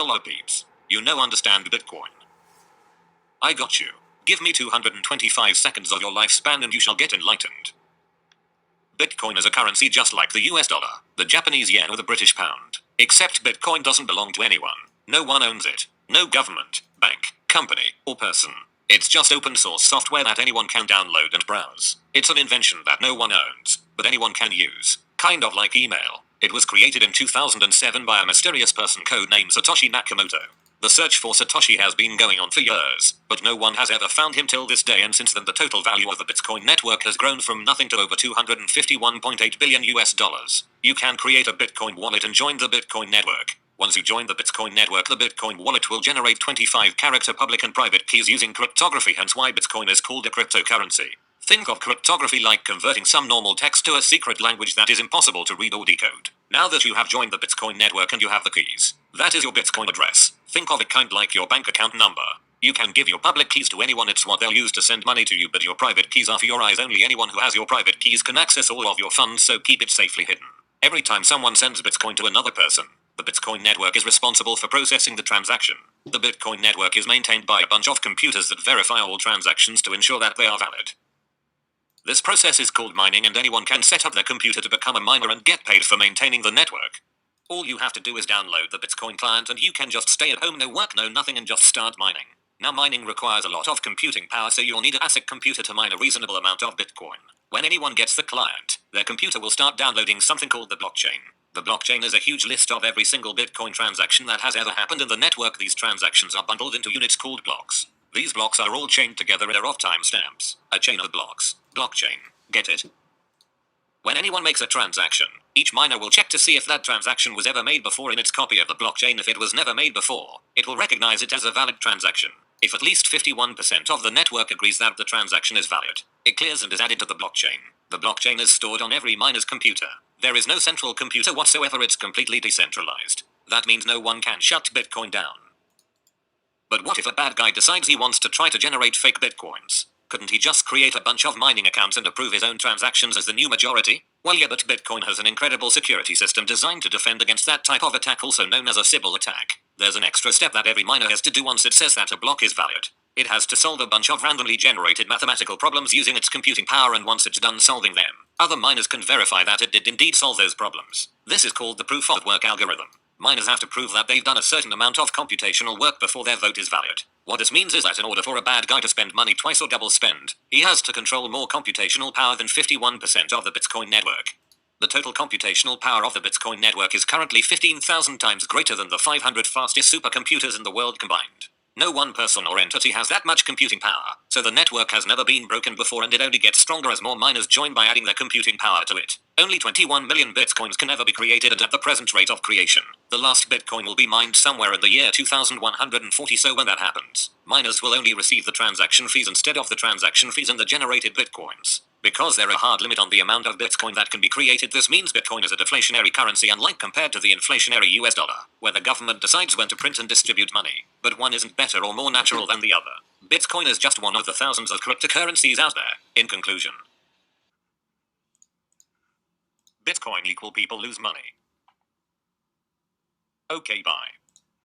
Hello peeps. You know understand Bitcoin. I got you. Give me 225 seconds of your lifespan and you shall get enlightened. Bitcoin is a currency just like the US dollar, the Japanese yen or the British pound. Except Bitcoin doesn't belong to anyone. No one owns it. No government, bank, company, or person. It's just open source software that anyone can download and browse. It's an invention that no one owns, but anyone can use. Kind of like email. It was created in 2007 by a mysterious person codenamed Satoshi Nakamoto. The search for Satoshi has been going on for years, but no one has ever found him till this day, and since then the total value of the Bitcoin network has grown from nothing to over 251.8 billion US dollars. You can create a Bitcoin wallet and join the Bitcoin network. Once you join the Bitcoin network, the Bitcoin wallet will generate 25-character public and private keys using cryptography, hence why Bitcoin is called a cryptocurrency. Think of cryptography like converting some normal text to a secret language that is impossible to read or decode. Now that you have joined the Bitcoin network and you have the keys, that is your Bitcoin address. Think of it kind like your bank account number. You can give your public keys to anyone, it's what they'll use to send money to you, but your private keys are for your eyes only. Anyone who has your private keys can access all of your funds, so keep it safely hidden. Every time someone sends Bitcoin to another person, the Bitcoin network is responsible for processing the transaction. The Bitcoin network is maintained by a bunch of computers that verify all transactions to ensure that they are valid. This process is called mining, and anyone can set up their computer to become a miner and get paid for maintaining the network. All you have to do is download the Bitcoin client and you can just stay at home, no work, no nothing, and just start mining. Now mining requires a lot of computing power, so you'll need an ASIC computer to mine a reasonable amount of Bitcoin. When anyone gets the client, their computer will start downloading something called the blockchain. The blockchain is a huge list of every single Bitcoin transaction that has ever happened in the network. These transactions are bundled into units called blocks. These blocks are all chained together and are of timestamps. A chain of blocks. Blockchain. Get it? When anyone makes a transaction, each miner will check to see if that transaction was ever made before in its copy of the blockchain. If it was never made before, it will recognize it as a valid transaction. If at least 51% of the network agrees that the transaction is valid, it clears and is added to the blockchain. The blockchain is stored on every miner's computer. There is no central computer whatsoever, it's completely decentralized. That means no one can shut Bitcoin down. But what if a bad guy decides he wants to try to generate fake Bitcoins? Couldn't he just create a bunch of mining accounts and approve his own transactions as the new majority? Well, yeah, but Bitcoin has an incredible security system designed to defend against that type of attack, also known as a Sybil attack. There's an extra step that every miner has to do once it says that a block is valid. It has to solve a bunch of randomly generated mathematical problems using its computing power, and once it's done solving them, other miners can verify that it did indeed solve those problems. This is called the proof of work algorithm. Miners have to prove that they've done a certain amount of computational work before their vote is valid. What this means is that in order for a bad guy to spend money twice or double spend, he has to control more computational power than 51% of the Bitcoin network. The total computational power of the Bitcoin network is currently 15,000 times greater than the 500 fastest supercomputers in the world combined. No one person or entity has that much computing power, so the network has never been broken before, and it only gets stronger as more miners join by adding their computing power to it. Only 21 million Bitcoins can ever be created, and at the present rate of creation, the last Bitcoin will be mined somewhere in the year 2140, so when that happens, miners will only receive the transaction fees instead of the transaction fees in the generated Bitcoins. Because there is a hard limit on the amount of Bitcoin that can be created, this means Bitcoin is a deflationary currency, unlike compared to the inflationary US dollar, where the government decides when to print and distribute money. But one isn't better or more natural than the other. Bitcoin is just one of the thousands of cryptocurrencies out there. In conclusion, Bitcoin equal people lose money. Okay, bye.